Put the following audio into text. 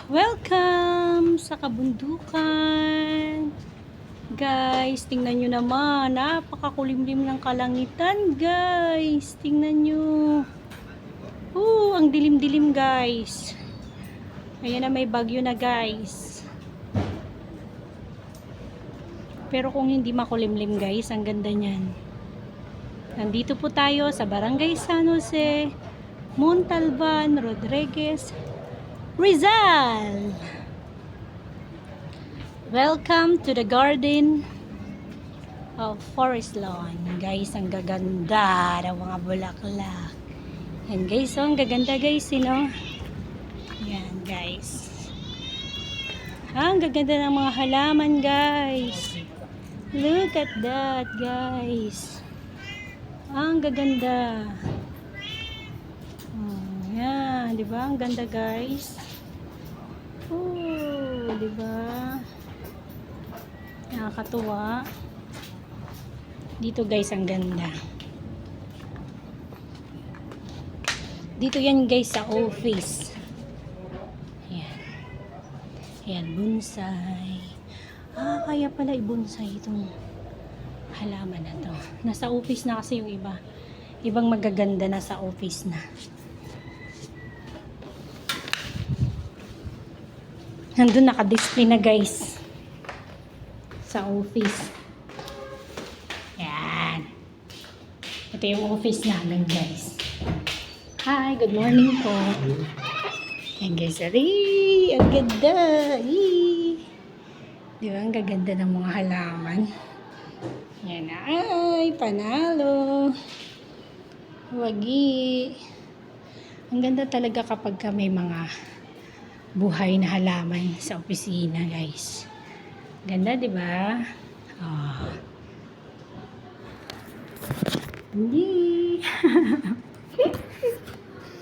Welcome sa kabundukan. Guys, tingnan nyo naman. Napakakulimlim ng kalangitan, guys. Tingnan nyo. Ang dilim-dilim, guys. Ayan na, may bagyo na, guys. Pero kung hindi makulimlim, guys, ang ganda niyan. Nandito po tayo sa Barangay San Jose, Montalban, Rodriguez, Rizal. Welcome to the garden of Forest Lawn. Guys, ang gaganda ng mga bulaklak. Yan guys, ang gaganda guys, Yan guys. Ang gaganda ng mga halaman guys. Look at that guys. Ang gaganda. Yan, di ba? Ang ganda guys. Di ba? Nakakatuwa. Dito guys, ang ganda. Dito yan guys sa office. Yan. Yan, bonsai. Kaya pala i-bonsai itong halaman na to. Nasa office na kasi yung iba. Ibang magaganda na sa office na. Nandun naka-display na guys sa office. Yan. Ito yung office namin guys. Hi, good morning po. Yan guys, ang ganda. Di ba, ang gaganda ng mga halaman. Yan na, ay, panalo. Wagi. Ang ganda talaga kapag may mga buhay na halaman sa opisina, guys. Ganda, di ba? Hindi.